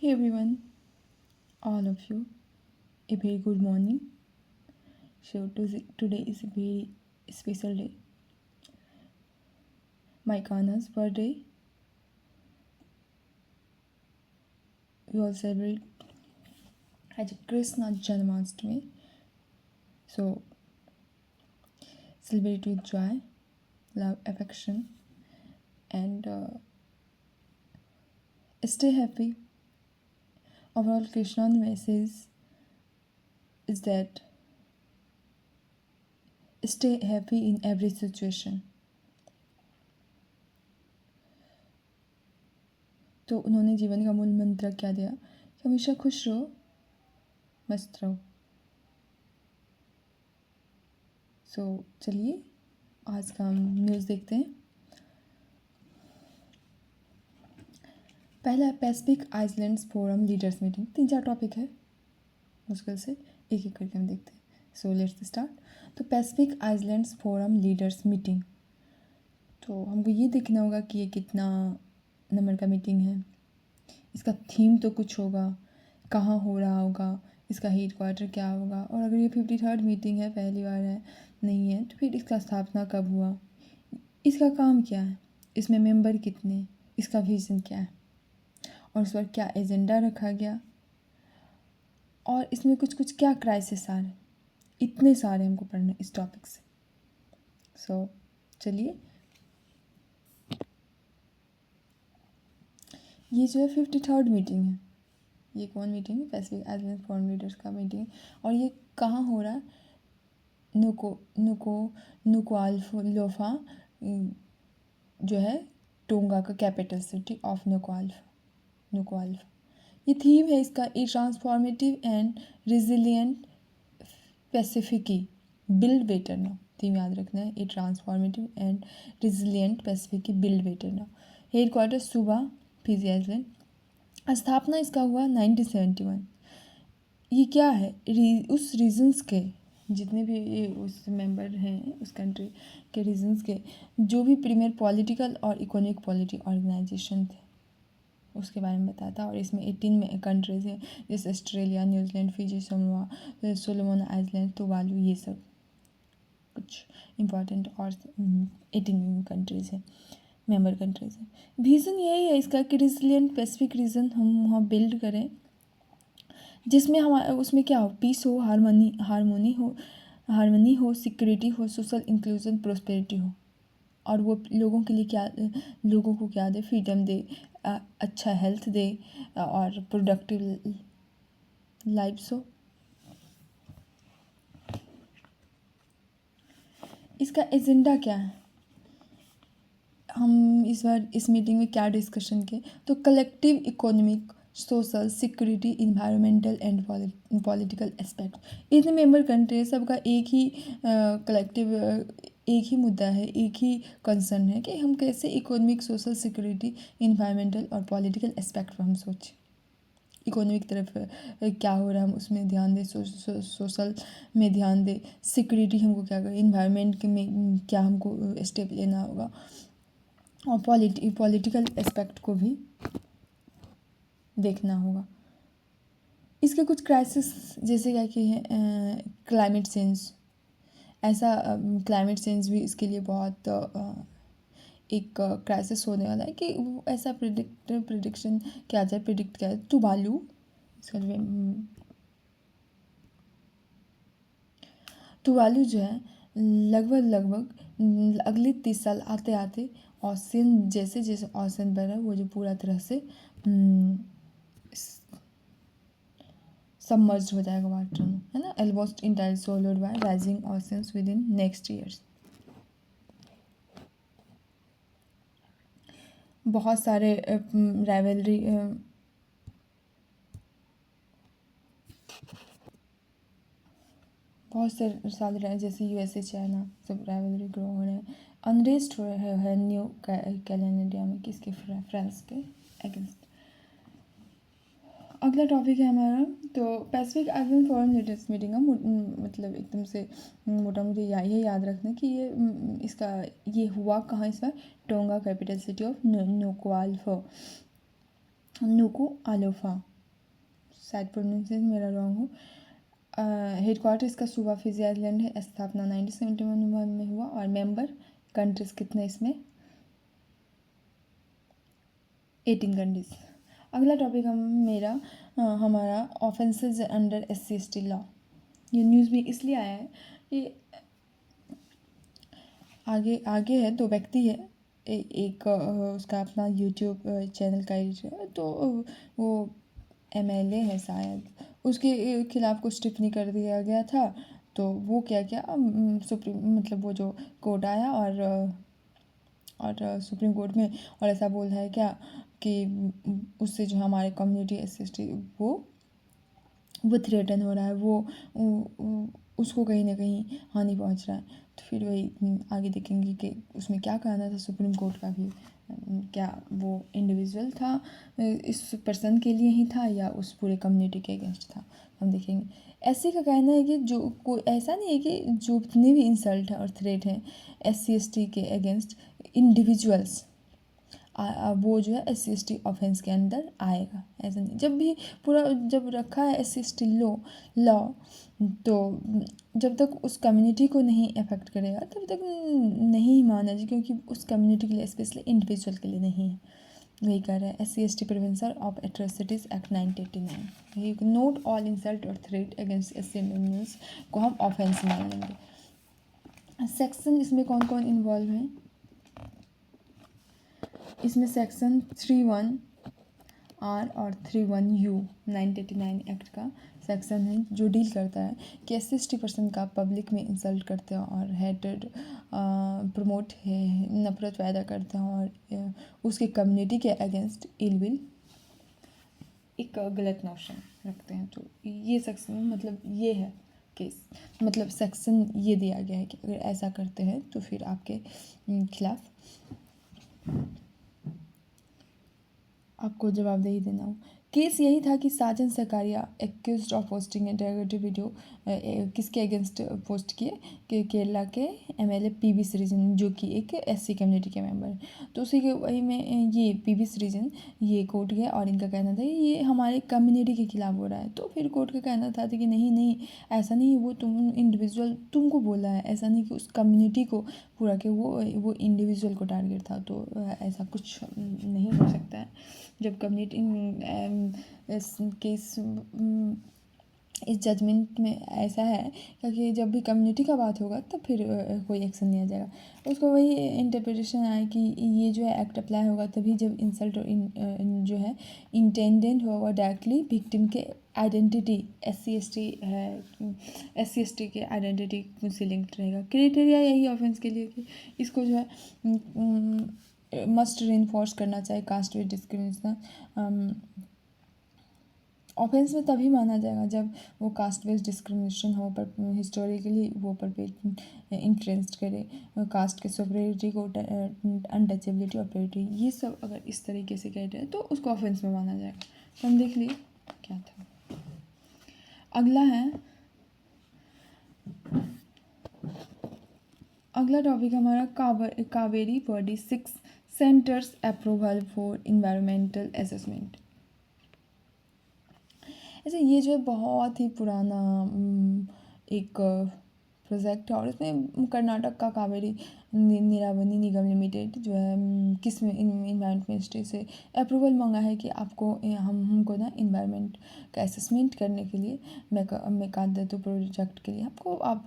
Hey everyone, all of you, a very good morning. Today is a very special day. My Kana's birthday. We all celebrate as Krishna Janmashtami. So celebrate with joy, love, affection, and stay happy. Overall, Krishna's message is that stay happy in every situation. तो उन्होंने जीवन का मूल मंत्र क्या दिया कि हमेशा खुश रहो, मस्त रहो. सो चलिए आज का हम न्यूज़ देखते हैं. पहला है Pacific Islands Forum leaders Meeting. 3-4 topic है, मुश्किल से एक एक करके हम देखते हैं. So let's start. तो Pacific Islands Forum leaders Meeting, तो हमको ये देखना होगा कि ये कितना नंबर का मीटिंग है. इसका थीम तो कुछ होगा, कहाँ हो रहा होगा, इसका हेड क्वार्टर क्या होगा, और अगर ये 53rd मीटिंग है, पहली बार है, नहीं है, तो फिर इसका स्थापना कब हुआ, इसका काम क्या है, इसमें मेंबर कितने, इसका विज़न क्या है, और उस पर क्या एजेंडा रखा गया, और इसमें कुछ कुछ क्या क्राइसिस आ रहे. इतने सारे हमको पढ़ने इस टॉपिक से. सो चलिए, ये जो है 53rd मीटिंग है. ये कौन मीटिंग है? पैसिफिक आइसलैंड फोरम लीडर्स का मीटिंग है. और ये कहाँ हो रहा है? नुकुआलोफा जो है टोंगा का कैपिटल सिटी ऑफ नुकुआलोफा. ये थीम है इसका, a transformative and resilient Pacific build better now. Theme याद रखना है, a transformative and resilient Pacific build better now. Head quarter Suva, Fiji island. स्थापना इसका हुआ 1971. ये क्या है? उस रीजन्स के जितने भी उस मेंबर हैं उस कंट्री के रीजन्स के जो भी प्रीमियर पॉलिटिकल और इकोनॉमिक पॉलिटी ऑर्गेनाइजेशन थे उसके बारे में बताता. और इसमें 18 कंट्रीज़ हैं, जैसे Australia, New Zealand, Fiji, Samoa, Solomon island, Tuvalu, ये सब कुछ इम्पॉर्टेंट और 18 कंट्रीज़ हैं, मेंबर कंट्रीज़ हैं. विज़न यही है इसका कि रिजिलियंट पैसिफिक रीजन हम वहाँ बिल्ड करें, जिसमें हमारा उसमें क्या हो, पीस हो, हारमोनी हो, सिक्योरिटी हो, सोशल इंक्लूजन, प्रोस्पेरिटी हो. और वो लोगों के लिए क्या, लोगों को क्या दे, फ्रीडम दे, अच्छा हेल्थ दे, और प्रोडक्टिव लाइफ्स हो. इसका एजेंडा क्या है? हम इस बार इस मीटिंग में क्या डिस्कशन किए, तो collective economic, social, security, environmental and political aspect. इतने मेंबर कंट्री सबका एक ही कलेक्टिव एक ही मुद्दा है, एक ही कंसर्न है कि हम कैसे इकोनॉमिक, सोशल, सिक्योरिटी, इन्वायरमेंटल और पॉलिटिकल एस्पेक्ट पर हम सोचें. इकोनॉमिक तरफ क्या हो रहा है हम उसमें ध्यान दें, सोशल में ध्यान दें, सिक्योरिटी हमको क्या करें, इन्वायरमेंट में क्या हमको स्टेप लेना होगा, और पॉलिटिकल एस्पेक्ट को भी देखना होगा. इसके कुछ क्राइसिस जैसे क्या कि हैं क्लाइमेट चेंज. ऐसा क्लाइमेट चेंज भी इसके लिए बहुत एक क्राइसिस होने वाला है कि ऐसा प्रिडिक्ट किया जाए. तुवालू इसका तुवालू जो है लगभग अगले 30 साल आते आते ओशन, जैसे जैसे ओशन बढ़ रहा है वो जो पूरा तरह से सबमर्ज हो जाएगा वाटर में, है ना. Almost entire swallowed bye rising oceans with in next years. बहुत सारे राइवलरी बहुत से साल रहे, जैसे यूएसए, चाइना, सब राइवलरी ग्रो हो रहे हैं. अनरेस्ट हो रहा है न्यू कैलेंडरिया में, किसके, फ्रांस के अगेंस्ट. अगला टॉपिक है हमारा, तो Pacific island forum leaders meeting का मतलब एकदम से मोटा मोटी ये याद रखना कि ये इसका ये हुआ कहाँ. इस बार टोंगा कैपिटल सिटी ऑफ नुकुआलोफा. शायद प्रोनाउंसिएशन मेरा रॉन्ग हो। हेडक्वार्टर इसका सूबा फिजी आइलैंड है। स्थापना 1971 में हुआ और मेंबर कंट्रीज कितने इसमें? 18 कंट्रीज। अगला टॉपिक हमारा ऑफेंसेस अंडर SC/ST लॉ। ये न्यूज़ में इसलिए आया है कि आगे है, दो व्यक्ति है, एक उसका अपना यूट्यूब चैनल का एडिटर है, तो वो MLA है शायद, उसके खिलाफ कुछ टिप्पणी कर दिया गया था। तो वो क्या किया, सुप्रीम मतलब वो जो कोर्ट आया और सुप्रीम कोर्ट में और ऐसा बोल रहा है क्या कि उससे जो हमारे कम्युनिटी SC/ST वो थ्रेटन हो रहा है, उसको कहीं ना कहीं हानि पहुंच रहा है। तो फिर वही आगे देखेंगे कि उसमें क्या कहना था सुप्रीम कोर्ट का भी, क्या वो इंडिविजुअल था, इस पर्सन के लिए ही था या उस पूरे कम्युनिटी के अगेंस्ट था, हम देखेंगे। ऐसे का कहना है कि जो कोई ऐसा नहीं है कि जो जितने भी इंसल्ट हैं और थ्रेट हैं SC/ST के अगेंस्ट इंडिविजुअल्स, वो जो है SC/ST ऑफेंस के अंदर आएगा। ऐसा नहीं, जब भी पूरा जब रखा है SC/ST लॉ, तो जब तक उस कम्युनिटी को नहीं अफेक्ट करेगा तब तक नहीं माना जाए, क्योंकि उस कम्युनिटी के लिए, स्पेशली इंडिविजुअल के लिए नहीं है। वही कह रहा है SC/ST prevention of atrocities act 1989। यही नोट ऑल इंसल्ट और थ्रेट अगेंस्ट SC इंडिविजुअल्स को हम ऑफेंस मान लेंगे। सेक्शन इसमें कौन कौन इन्वॉल्व हैं? इसमें सेक्शन 31R और 31U 1989 एक्ट का सेक्शन है जो डील करता है कि SC/ST पर्सन का पब्लिक में इंसल्ट करते हैं और हेटेड प्रमोट है, नफरत पैदा करते हैं और उसके कम्युनिटी के अगेंस्ट इलविल एक गलत नोशन रखते हैं। तो ये सेक्शन मतलब ये है कि मतलब सेक्शन ये दिया गया है कि अगर ऐसा करते हैं तो फिर आपके खिलाफ आपको जवाबदेही देना हो। केस यही था कि Sajan Sarkaria accused of posting integrity video किसके अगेंस्ट पोस्ट किए कि केरला के MLA PV श्रीजन, जो कि एक SC कम्युनिटी के मेंबर हैं। तो उसी के वही में ये PV श्रीजन ये कोर्ट गए और इनका कहना था कि ये हमारे कम्युनिटी के खिलाफ हो रहा है। तो फिर कोर्ट का कहना था कि नहीं ऐसा नहीं, वो तुम इंडिविजुअल तुमको बोला है, ऐसा नहीं कि उस कम्युनिटी को पूरा के वो इंडिविजुअल को टारगेट था। तो ऐसा कुछ नहीं हो सकता है जब कम्युनिटी केस इस जजमेंट में ऐसा है, क्योंकि जब भी कम्युनिटी का बात होगा तब फिर कोई एक्शन लिया जाएगा। उसको वही इंटरप्रिटेशन आया कि ये जो है एक्ट अप्लाई होगा तभी जब इंसल्ट जो है इंटेंडेंट होगा डायरेक्टली विक्टिम के आइडेंटिटी SC/ST है, SC/ST के आइडेंटिटी से लिंक्ड रहेगा। क्राइटेरिया यही ऑफेंस के लिए कि इसको जो है मस्ट रेनफोर्स करना चाहिए कास्ट बेस्ड डिस्क्रिमिनेशन। ऑफेंस में तभी माना जाएगा जब वो कास्ट बेस्ड डिस्क्रिमिनेशन हो, पर हिस्टोरिकली वो पर इंट्रेंस्ड करे कास्ट के सुपरियरिटी को, अनटचेबिलिटी और प्योरिटी, ये सब अगर इस तरीके से कहते हैं तो उसको ऑफेंस में माना जाएगा। तो हम देख लिए क्या था। अगला टॉपिक हमारा Kaveri body 6 centres approval for environmental assessment. ऐसे ये जो है बहुत ही पुराना एक प्रोजेक्ट है और इसमें कर्नाटक का कावेरी नीरावरी निगम लिमिटेड जो है किस इन्वायरमेंट मिनिस्ट्री से अप्रूवल मांगा है कि आपको हमको ना इन्वायरमेंट का असेसमेंट करने के लिए मेकादतु प्रोजेक्ट के लिए आपको आप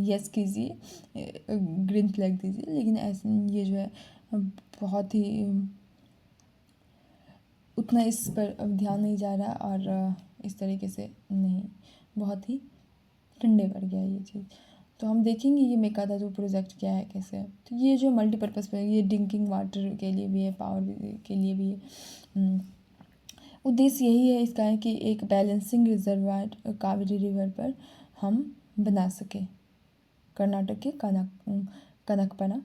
यस कीजिए, ग्रीन फ्लैग दीजिए। लेकिन ऐसे ये जो है बहुत ही उतना इस पर ध्यान नहीं जा रहा और इस तरीके से नहीं, बहुत ही ठंडे पड़ गया ये चीज़। तो हम देखेंगे ये मेकादतु प्रोजेक्ट क्या है, कैसे है। तो ये जो मल्टीपर्पज़ पर ये ड्रिंकिंग वाटर के लिए भी है, पावर के लिए भी है। उद्देश्य यही है इसका है कि एक बैलेंसिंग रिजर्वायर कावेरी रिवर पर हम बना सकें, कर्नाटक के कनकपना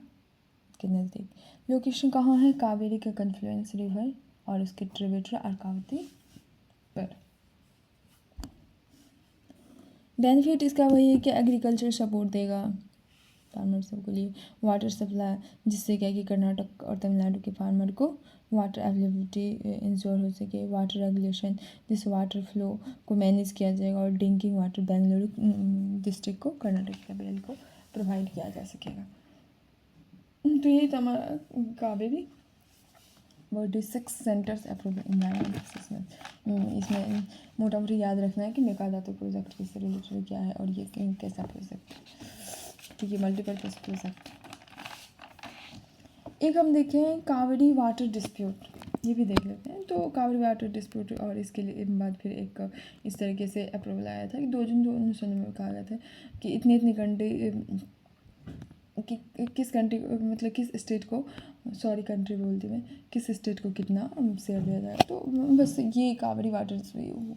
के नज़दीक। लोकेशन कहाँ है? कावेरी के कन्फ्लुएंस रिवर और उसके ट्रिब्यूटरी अर्कावती पर। बेनिफिट इसका वही है कि एग्रीकल्चर सपोर्ट देगा, फार्मर्स के लिए। वाटर सप्लाई, जिससे क्या है कि कर्नाटक और तमिलनाडु के फार्मर को वाटर अवेलेबिलिटी इंश्योर हो सके। वाटर रेगुलेशन, जिससे वाटर फ्लो को मैनेज किया जाएगा। और ड्रिंकिंग वाटर बेंगलुरु डिस्ट्रिक्ट को, कर्नाटक कैपिटल को प्रोवाइड किया जा सकेगा। तो ये था हमारा Kaveri body 6 centres approve environment assessment. इसमें मोटा मोटी याद रखना है कि मेकाहातु प्रोजेक्ट किससे रिलेटेड क्या है और ये कैसा प्रोजेक्ट, ठीक है, मल्टीपर्पज़ प्रोजेक्ट। एक हम देखें कावेरी वाटर डिस्प्यूट, ये भी देख लेते हैं। तो कावेरी वाटर डिस्प्यूट, और इसके लिए बाद फिर एक इस तरीके से अप्रूवल आया था कि 2 जून 2019 में कहा गया था कि इतनी कंट्री कि किस कंट्री, मतलब किस स्टेट को, सॉरी कंट्री बोलती मैं, किस स्टेट को कितना शेयर दिया जाए। तो बस ये कावेरी वाटर,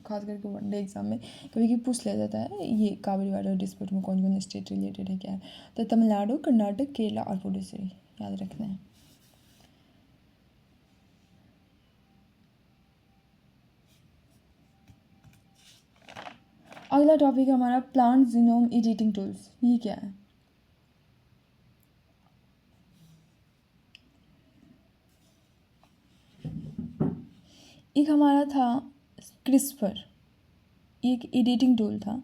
खास करके वनडे एग्जाम में कभी कभी पूछ लिया जाता है ये कावेरी वाटर डिस्प्यूट में कौन कौन स्टेट रिलेटेड है, क्या है। तो तमिलनाडु, कर्नाटक, केरला और पुडुचेरी याद रखना है। अगला टॉपिक है हमारा प्लांट जीनोम एडिटिंग टूल्स। ये क्या है? एक हमारा था क्रिस्पर, एक एडिटिंग टूल था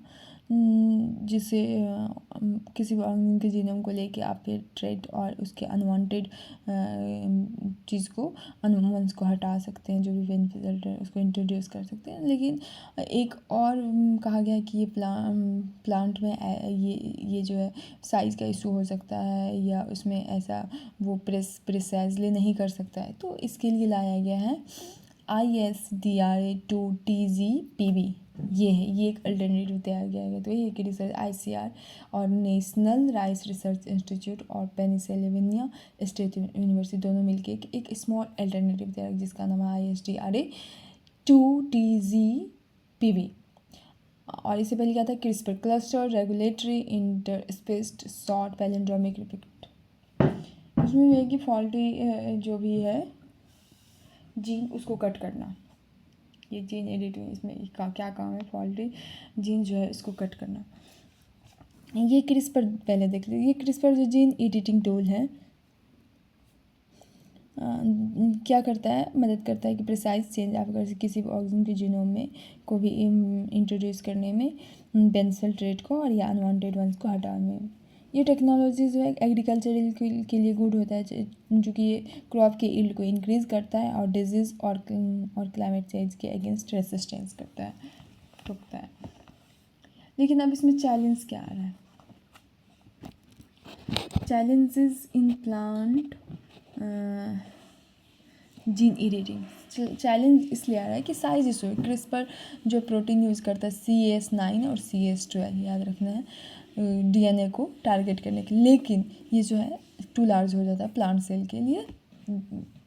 जिसे किसी भी ऑर्गेनिज्म के जीनोम को लेके आप फिर ट्रेड और उसके अनवांटेड चीज़ को, वंश को हटा सकते हैं, जो भी बेनिफिशियल है उसको इंट्रोड्यूस कर सकते हैं। लेकिन एक और कहा गया है कि ये प्लांट में ये जो है साइज़ का इशू हो सकता है, या उसमें ऐसा वो प्रिसाइजली नहीं कर सकता है। तो इसके लिए लाया गया है ISDRA2TZPB। ये है, ये एक अल्टरनेटिव तैयार किया गया। तो ये कि रिसर्च ICR और नेशनल राइस रिसर्च इंस्टीट्यूट और पेनिसिल्वेनिया स्टेट यूनिवर्सिटी दोनों मिलके एक स्मॉल अल्टरनेटिव तैयार, जिसका नाम है ISDRA2TZPB। और इससे पहले क्या था? CRISPR, cluster regulatory interspaced short palindromic repeat. उसमें ये है कि फॉल्टी जो भी है जीन, उसको कट करना। ये जीन एडिटिंग, इसमें इसका क्या काम है? फॉल्टी जीन जो है उसको कट करना। ये क्रिस्पर पहले देख लीजिए। ये क्रिस्पर जो जीन एडिटिंग टूल है क्या करता है? मदद करता है कि प्रिसाइज चेंज आप अगर किसी भी ऑर्गेनिज्म के जीनोम में को भी इंट्रोड्यूस करने में, बेनिफिशियल ट्रेट को और या अनवांटेड वंस को हटाने में। ये टेक्नोलॉजी जो है एग्रीकल्चरल के लिए गुड होता है, जो कि ये क्रॉप के यील्ड को इंक्रीज़ करता है और डिजीज़ और क्लाइमेट चेंज के अगेंस्ट रेसिस्टेंस करता है, रुकता है। लेकिन अब इसमें चैलेंज क्या आ रहा है? Challenges in plant gene editing. Challenge इसलिए आ रहा है कि साइज इशू है। क्रिस्पर जो प्रोटीन यूज़ करता है CS9 और CS12, याद रखना है, DNA को टारगेट करने के लिए। लेकिन ये जो है टू लार्ज हो जाता है प्लांट सेल के लिए,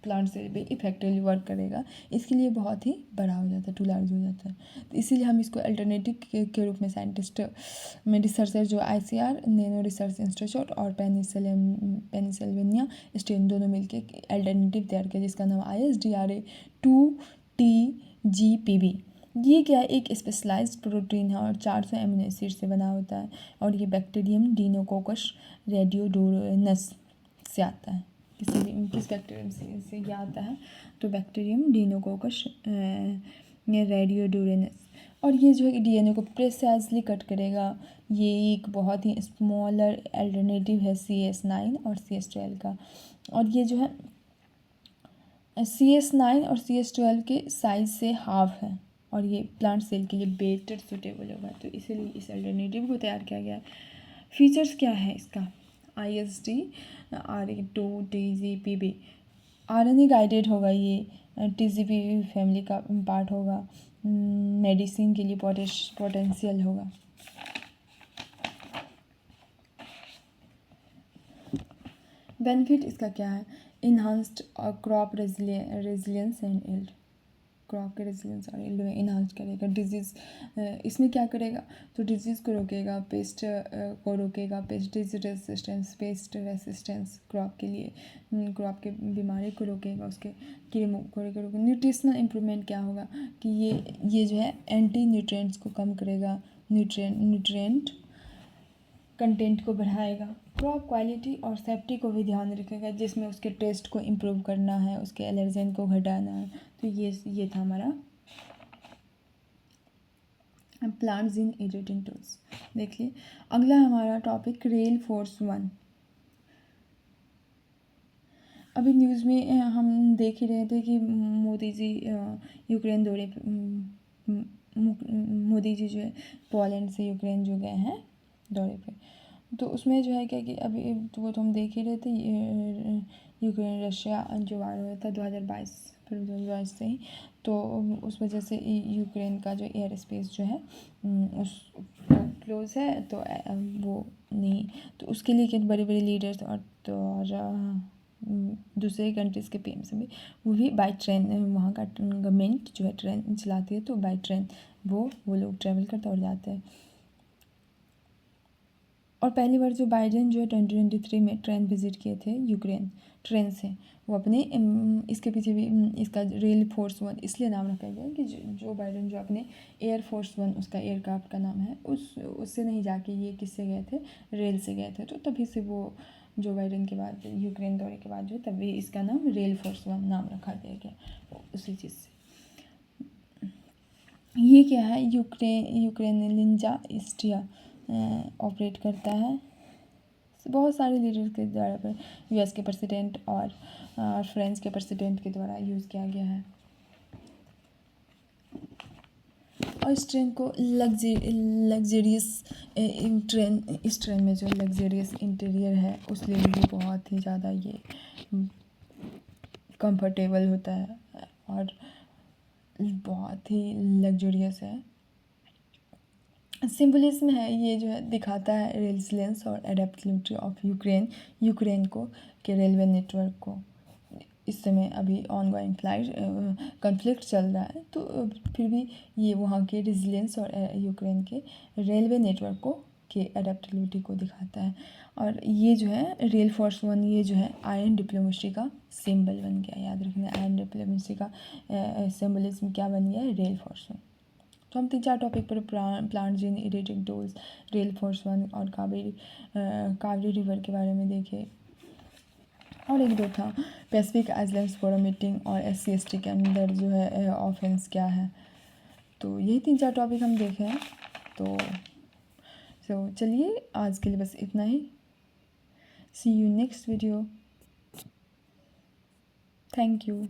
प्लांट सेल पे इफेक्टिवली वर्क करेगा, इसके लिए बहुत ही बड़ा हो जाता है, टू लार्ज हो जाता है। तो इसीलिए हम इसको अल्टरनेटिव के रूप में साइंटिस्ट में रिसर्चर जो ICR नैनो रिसर्च इंस्टीट्यूट और पेनिसिल्वेनिया स्टेट दोनों मिलकर अल्टरनेटिव तैयार किया, जिसका नाम ISDRA2TZPB। ये क्या है? एक स्पेशलाइज्ड प्रोटीन है और 400 एमिनो एसिड से बना होता है, और ये बैक्टीरियम डीनोकोकस रेडियोडोरनस से आता है। किस बैक्टीरियम से ये आता है? तो बैक्टीरियम डीनोकोकस रेडियोडोरनस। और ये जो है DNA को प्रिसाइजली कट करेगा। ये एक बहुत ही स्मॉलर अल्टरनेटिव है CS9 और CS12 का। और ये जो है CS9 और CS12 के साइज से हाफ है, और ये प्लांट सेल के लिए बेटर सुटेबल होगा। तो इसीलिए इस अल्टरनेटिव को तैयार किया गया है। फीचर्स क्या है इसका? ISDRA2TZPB RNA गाइडेड होगा, ये TZPB फैमिली का पार्ट होगा, मेडिसिन के लिए पोटेंशियल होगा। बेनिफिट इसका क्या है? Enhanced crop resilience and yield, crop के रेजिलियंस और यील्ड में इन्हांस करेगा। डिजीज़ इसमें क्या करेगा? तो डिजीज़ को रोकेगा, पेस्ट को रोकेगा, पेस्ट रेसिस्टेंस क्रॉप के लिए, क्रॉप के बीमारी को रोकेगा, उसके कीड़े मकोड़े को रोकेगा। न्यूट्रिशनल इम्प्रूवमेंट क्या होगा कि ये जो है एंटी न्यूट्रिएंट्स को कम करेगा, न्यूट्रिएंट कंटेंट को बढ़ाएगा। क्रॉप क्वालिटी और सेफ्टी को भी ध्यान रखेगा, जिसमें उसके टेस्ट को इम्प्रूव करना है, उसके एलर्जेन को घटाना है। तो ये था हमारा प्लांट्स इन इरिटेंट टूल्स। देखिए अगला हमारा टॉपिक रेल फोर्स 1। अभी न्यूज़ में हम देख ही रहे थे कि मोदी जी यूक्रेन दौरे मोदी जी जो है पोलैंड से यूक्रेन जो गए हैं दौरे पे। तो उसमें जो है क्या कि अभी तो हम देख ही रहे थे यूक्रेन रशिया जो वार हुआ था 2022 फिर 2022 से ही। तो उस वजह से यूक्रेन का जो एयर स्पेस जो है उस क्लोज है, तो वो नहीं, तो उसके लिए क्या बड़े बड़े लीडर्स और दूसरे कंट्रीज़ के पीएम से भी वो भी बाई ट्रेन, वहाँ का गवर्नमेंट जो है ट्रेन चलाती है, तो बाई ट्रेन वो लोग ट्रैवल करते और जाते हैं। और पहली बार जो बाइडेन जो है 2023 में ट्रेन विजिट किए थे यूक्रेन ट्रेन से, वो अपने इसके पीछे भी इसका रेल फोर्स 1 इसलिए नाम रखा गया कि जो बाइडेन जो अपने एयर फोर्स 1 उसका एयरक्राफ्ट का नाम है, उससे नहीं जाके ये किससे गए थे, रेल से गए थे। तो तभी से वो जो बाइडेन के बाद यूक्रेन दौरे के बाद जो तभी इसका नाम रेल फोर्स 1 नाम रखा गया उसी चीज़ से। ये क्या है, यूक्रेन निंजा स्टिया ऑपरेट करता है बहुत सारे लीडर्स के द्वारा पर, यूएस के प्रेसिडेंट और फ्रांस के प्रेसिडेंट के द्वारा यूज़ किया गया है। और इस ट्रेन को लग्जरियस ट्रेन, इस ट्रेन में जो लग्जरियस इंटीरियर है उस लिए भी बहुत ही ज़्यादा ये कंफर्टेबल होता है और बहुत ही लग्जरियस है। सिंबलिज्म है ये जो है दिखाता है रेजिलियंस और एडेप्टेबिलिटी ऑफ यूक्रेन को के रेलवे नेटवर्क को। इस समय अभी ऑनगोइंग फ्लाइट कॉन्फ्लिक्ट चल रहा है, तो फिर भी ये वहाँ के रेजिलियंस और यूक्रेन के रेलवे नेटवर्क को के एडेप्टेबिलिटी को दिखाता है। और ये जो है रेल फोर्स 1 ये जो है आयरन डिप्लोमेसी का सिंबल बन गया। याद रखना आयरन डिप्लोमेसी का सिंबलिज्म क्या बन गया है, रेल फोर्स 1। तो हम 3-4 टॉपिक पर plants in irritant tools, rail force 1 और कावेरी रिवर के बारे में देखे। और एक दो था पैसिफिक आइलैंड्स फोरम मीटिंग और SC/ST के अंदर जो है ऑफेंस क्या है। तो यही 3-4 टॉपिक हम देखे हैं। तो चलिए आज के लिए बस इतना ही। See you next video. Thank you.